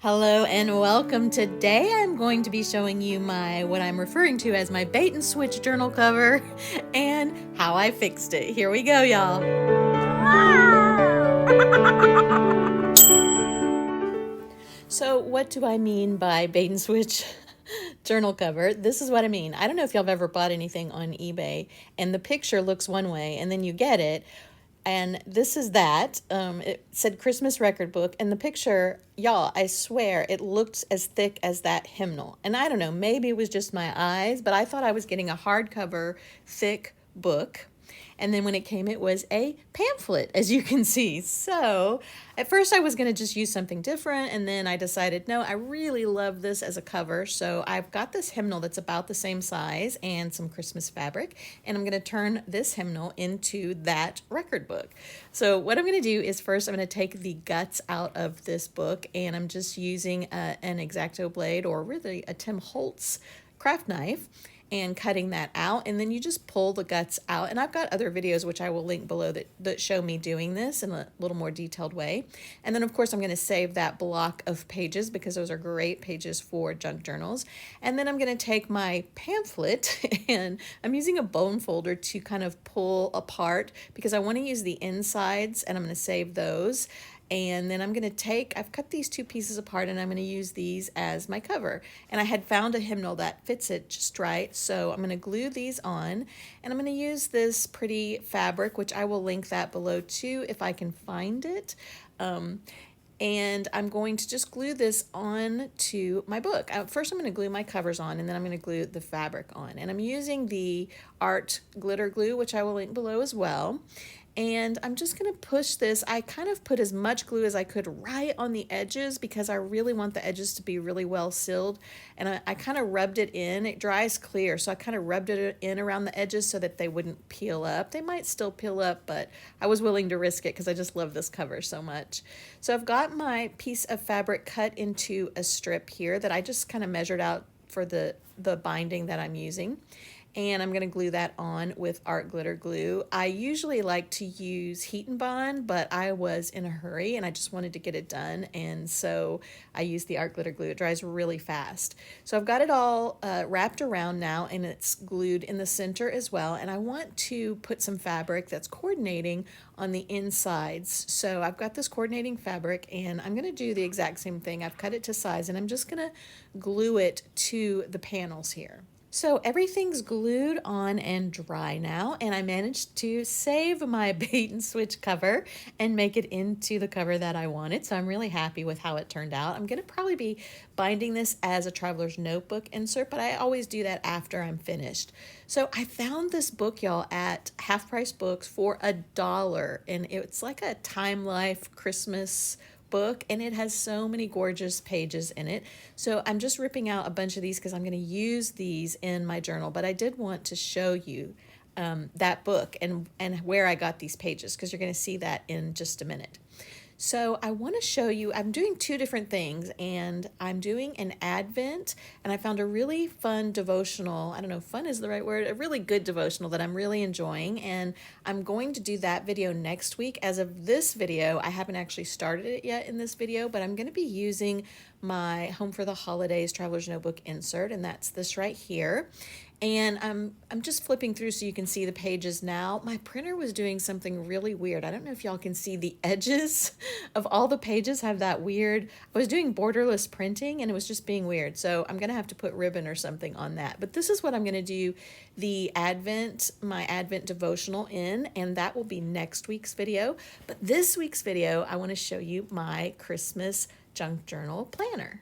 Hello and welcome. Today I'm going to be showing you what I'm referring to as my bait and switch journal cover and how I fixed it. Here we go, y'all. So what do I mean by bait and switch journal cover? This is what I mean. I don't know if y'all have ever bought anything on eBay and the picture looks one way and then you get it. And this is that. It said Christmas record book. And the picture, y'all, I swear, it looked as thick as that hymnal. And I don't know, maybe it was just my eyes, but I thought I was getting a hardcover, thick book. And then when it came, it was a pamphlet, as you can see. So at first I was going to just use something different. And then I decided, no, I really love this as a cover. So I've got this hymnal that's about the same size and some Christmas fabric. And I'm going to turn this hymnal into that record book. So what I'm going to do is first I'm going to take the guts out of this book. And I'm just using an X-Acto blade, or really a Tim Holtz craft knife, and cutting that out, and then you just pull the guts out. And I've got other videos which I will link below that show me doing this in a little more detailed way. And then of course I'm going to save that block of pages because those are great pages for junk journals. And then I'm going to take my pamphlet and I'm using a bone folder to kind of pull apart because I want to use the insides, and I'm going to save those. And then I'm going to I've cut these two pieces apart and I'm going to use these as my cover. And I had found a hymnal that fits it just right. So I'm going to glue these on, and I'm going to use this pretty fabric, which I will link that below too if I can find it. And I'm going to just glue this on to my book. First I'm going to glue my covers on, and then I'm going to glue the fabric on. And I'm using the art glitter glue, which I will link below as well. And I'm just going to push this. I kind of put as much glue as I could right on the edges because I really want the edges to be really well sealed. And I kind of rubbed it in. It dries clear, so I kind of rubbed it in around the edges so that they wouldn't peel up. They might still peel up, but I was willing to risk it because I just love this cover so much. So I've got my piece of fabric cut into a strip here that I just kind of measured out for the binding that I'm using. And I'm going to glue that on with art glitter glue. I usually like to use Heat and Bond, but I was in a hurry and I just wanted to get it done. And so I used the art glitter glue. It dries really fast. So I've got it all wrapped around now, and it's glued in the center as well. And I want to put some fabric that's coordinating on the insides. So I've got this coordinating fabric, and I'm going to do the exact same thing. I've cut it to size, and I'm just going to glue it to the panels here. So everything's glued on and dry now, and I managed to save my bait and switch cover and make it into the cover that I wanted. So I'm really happy with how it turned out. I'm going to probably be binding this as a traveler's notebook insert, but I always do that after I'm finished. So I found this book, y'all, at Half Price Books for $1, and it's like a Time Life Christmas book, and it has so many gorgeous pages in it. So I'm just ripping out a bunch of these because I'm going to use these in my journal, but I did want to show you that book and where I got these pages, because you're going to see that in just a minute. So I want to show you, I'm doing two different things, and I'm doing an Advent, and I found a really fun devotional. I don't know if fun is the right word, a really good devotional that I'm really enjoying, and I'm going to do that video next week. As of this video, I haven't actually started it yet in this video, but I'm going to be using my Home for the Holidays Traveler's Notebook insert, and that's this right here. And I'm just flipping through so you can see the pages now. My printer was doing something really weird. I don't know if y'all can see the edges of all the pages have that weird. I was doing borderless printing and it was just being weird. So I'm going to have to put ribbon or something on that. But this is what I'm going to do my Advent devotional in, and that will be next week's video. But this week's video, I want to show you my Christmas junk journal planner.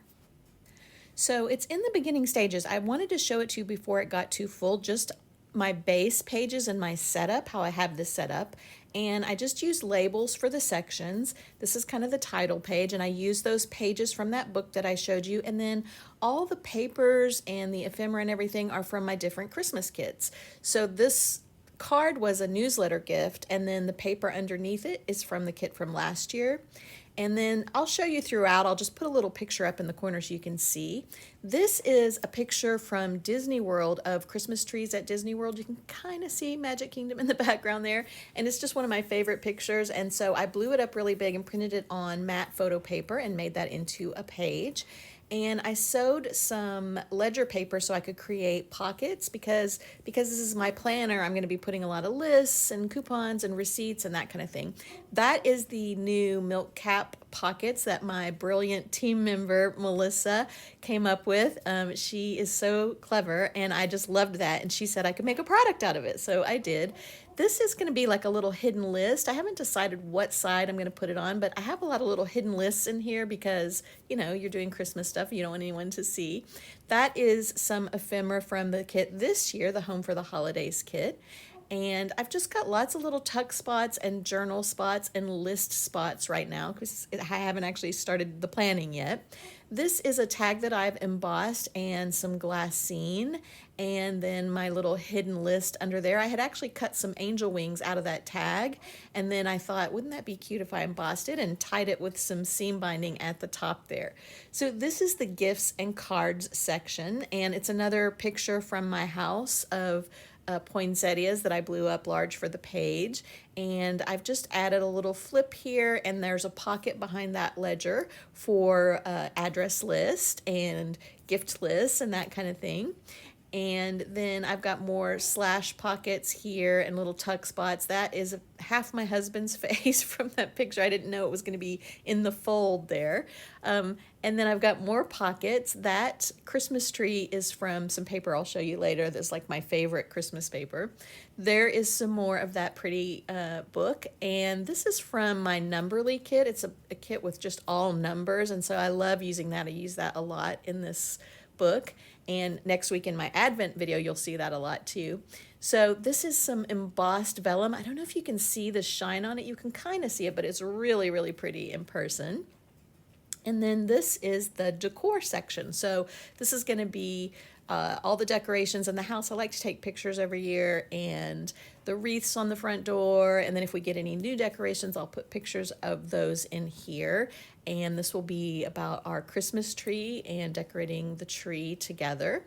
So it's in the beginning stages. I wanted to show it to you before it got too full, just my base pages and my setup, how I have this set up. And I just used labels for the sections. This is kind of the title page, and I used those pages from that book that I showed you. And then all the papers and the ephemera and everything are from my different Christmas kits. So this card was a newsletter gift, and then the paper underneath it is from the kit from last year. And then I'll show you throughout. I'll just put a little picture up in the corner so you can see. This is a picture from Disney World of Christmas trees at Disney World. You can kind of see Magic Kingdom in the background there. And it's just one of my favorite pictures. And so I blew it up really big and printed it on matte photo paper and made that into a page. And I sewed some ledger paper so I could create pockets because this is my planner. I'm going to be putting a lot of lists and coupons and receipts and that kind of thing. That is the new milk cap pockets that my brilliant team member Melissa came up with. She is so clever and I just loved that, and she said I could make a product out of it, so I did. This is going to be like a little hidden list. I haven't decided what side I'm going to put it on, but I have a lot of little hidden lists in here because, you know, you're doing Christmas stuff. You don't want anyone to see. That is some ephemera from the kit this year, the Home for the Holidays kit. And I've just got lots of little tuck spots and journal spots and list spots right now because I haven't actually started the planning yet. This is a tag that I've embossed and some glassine, and then my little hidden list under there. I had actually cut some angel wings out of that tag, and then I thought, wouldn't that be cute if I embossed it and tied it with some seam binding at the top there. So this is the gifts and cards section, and it's another picture from my house of poinsettias that I blew up large for the page, and I've just added a little flip here, and there's a pocket behind that ledger for address list and gift lists and that kind of thing. And then I've got more slash pockets here and little tuck spots. That is half my husband's face from that picture. I didn't know it was going to be in the fold there. And then I've got more pockets. That Christmas tree is from some paper I'll show you later. That's like my favorite Christmas paper. There is some more of that pretty book. And this is from my Numberly kit. It's a kit with just all numbers. And so I love using that. I use that a lot in this book, and next week in my Advent video you'll see that a lot too. So this is some embossed vellum. I don't know if you can see the shine on it. You can kind of see it, but it's really, really pretty in person. And then this is the decor section. So this is going to be all the decorations in the house. I like to take pictures every year, and the wreaths on the front door. And then if we get any new decorations, I'll put pictures of those in here. And this will be about our Christmas tree and decorating the tree together.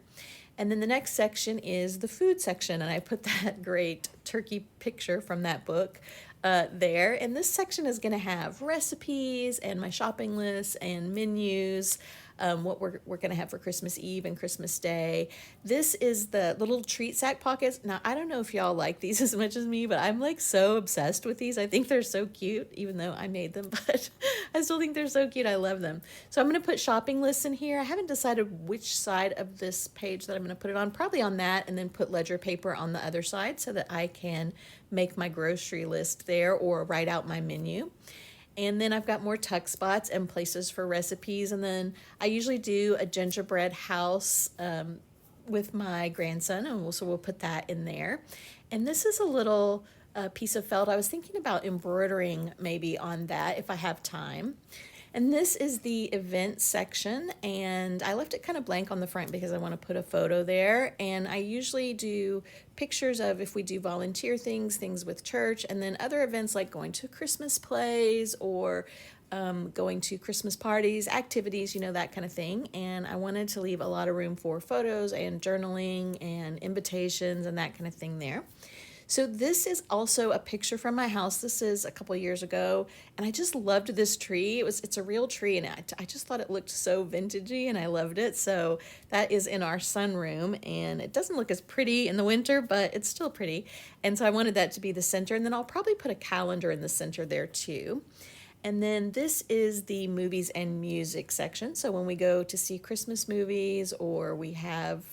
And then the next section is the food section, and I put that great turkey picture from that book there. And this section is going to have recipes and my shopping lists and menus, what we're going to have for Christmas Eve and Christmas Day. This is the little treat sack pockets. Now, I don't know if y'all like these as much as me, but I'm like so obsessed with these. I think they're so cute, even though I made them, but I still think they're so cute. I love them. So I'm going to put shopping lists in here. I haven't decided which side of this page that I'm going to put it on, probably on that, and then put ledger paper on the other side so that I can make my grocery list there or write out my menu. And then I've got more tuck spots and places for recipes. And then I usually do a gingerbread house with my grandson, and so we'll put that in there. And this is a little piece of felt. I was thinking about embroidering maybe on that if I have time. And this is the event section, and I left it kind of blank on the front because I want to put a photo there. And I usually do pictures of if we do volunteer things, things with church, and then other events like going to Christmas plays or going to Christmas parties, activities, you know, that kind of thing. And I wanted to leave a lot of room for photos and journaling and invitations and that kind of thing there. So this is also a picture from my house. This is a couple years ago, and I just loved this tree. It's a real tree, and I just thought it looked so vintagey, and I loved it. So that is in our sunroom, and it doesn't look as pretty in the winter, but it's still pretty. And so I wanted that to be the center, and then I'll probably put a calendar in the center there too. And then this is the movies and music section. So when we go to see Christmas movies or we have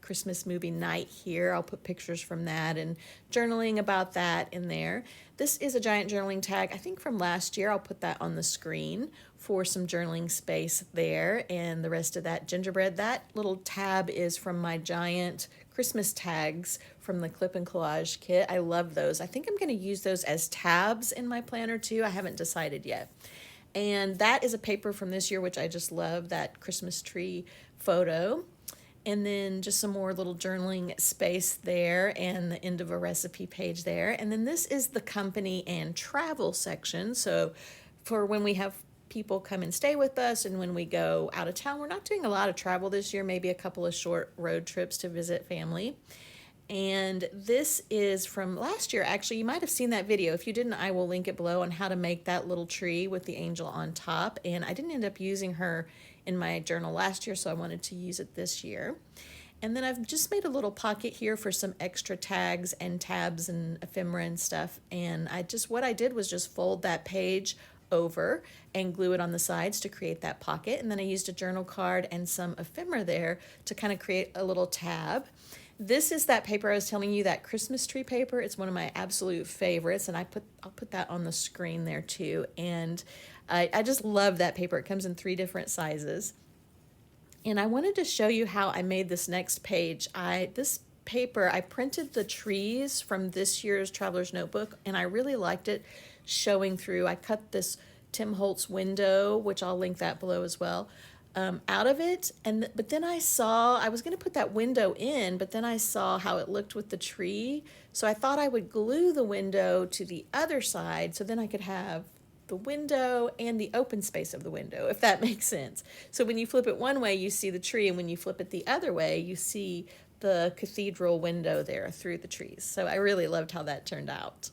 Christmas movie night here, I'll put pictures from that and journaling about that in there. This is a giant journaling tag, I think from last year. I'll put that on the screen for some journaling space there. And the rest of that gingerbread, that little tab is from my giant Christmas tags from the Clip and Collage kit. I love those. I think I'm going to use those as tabs in my planner too. I haven't decided yet. And that is a paper from this year, which I just love, that Christmas tree photo. And then just some more little journaling space there and the end of a recipe page there. And then this is the company and travel section. So for when we have people come and stay with us and when we go out of town. We're not doing a lot of travel this year, maybe a couple of short road trips to visit family. And this is from last year. Actually, you might have seen that video. If you didn't, I will link it below on how to make that little tree with the angel on top. And I didn't end up using her in my journal last year, so I wanted to use it this year. And then I've just made a little pocket here for some extra tags and tabs and ephemera and stuff. And what I did was just fold that page over and glue it on the sides to create that pocket. And then I used a journal card and some ephemera there to kind of create a little tab. This is that paper I was telling you, that Christmas tree paper. It's one of my absolute favorites, and I'll put that on the screen there too. And I just love that paper. It comes in 3 different sizes. And I wanted to show you how I made this next page. This paper, I printed the trees from this year's Traveler's Notebook, and I really liked it showing through. I cut this Tim Holtz window, which I'll link that below as well, out of it. But then I was going to put that window in, but then I saw how it looked with the tree. So I thought I would glue the window to the other side so then I could have the window and the open space of the window, if that makes sense. So when you flip it one way, you see the tree, and when you flip it the other way, you see the cathedral window there through the trees. So I really loved how that turned out.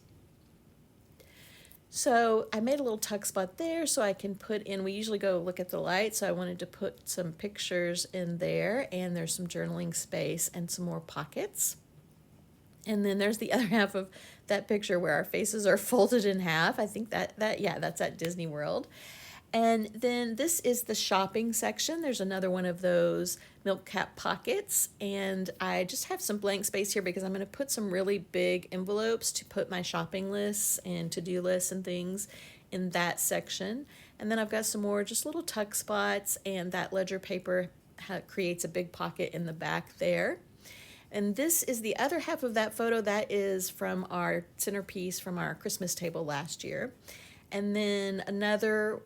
So I made a little tuck spot there so I can put in, we usually go look at the light, so I wanted to put some pictures in there, and there's some journaling space and some more pockets. And then there's the other half of that picture where our faces are folded in half. I think that's at Disney World. And then this is the shopping section. There's another one of those milk cap pockets. And I just have some blank space here because I'm going to put some really big envelopes to put my shopping lists and to-do lists and things in that section. And then I've got some more just little tuck spots, and that ledger paper creates a big pocket in the back there. And this is the other half of that photo. That is from our centerpiece from our Christmas table last year. And then another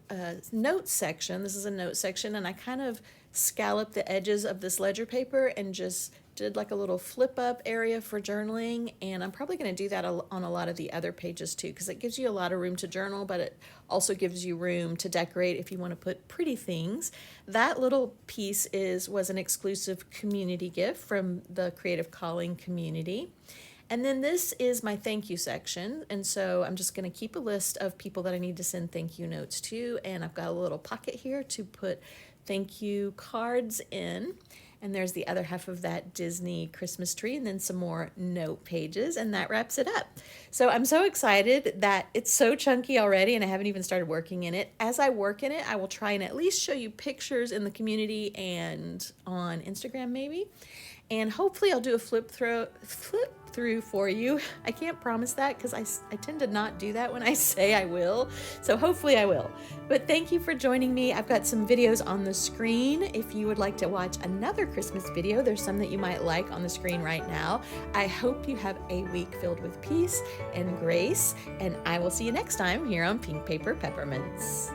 note section. This is a note section, and I kind of scalloped the edges of this ledger paper and just did like a little flip up area for journaling. And I'm probably going to do that on a lot of the other pages too, because it gives you a lot of room to journal, but it also gives you room to decorate if you want to put pretty things. That little piece was an exclusive community gift from the Creative Calling community. And then this is my thank you section. And so I'm just going to keep a list of people that I need to send thank you notes to. And I've got a little pocket here to put thank you cards in. And there's the other half of that Disney Christmas tree, and then some more note pages, and that wraps it up. So I'm so excited that it's so chunky already, and I haven't even started working in it. As I work in it, I will try and at least show you pictures in the community and on Instagram maybe. And hopefully I'll do a flip through for you. I can't promise that because I tend to not do that when I say I will. So hopefully I will. But thank you for joining me. I've got some videos on the screen. If you would like to watch another Christmas video, there's some that you might like on the screen right now. I hope you have a week filled with peace and grace, and I will see you next time here on Pink Paper Peppermints.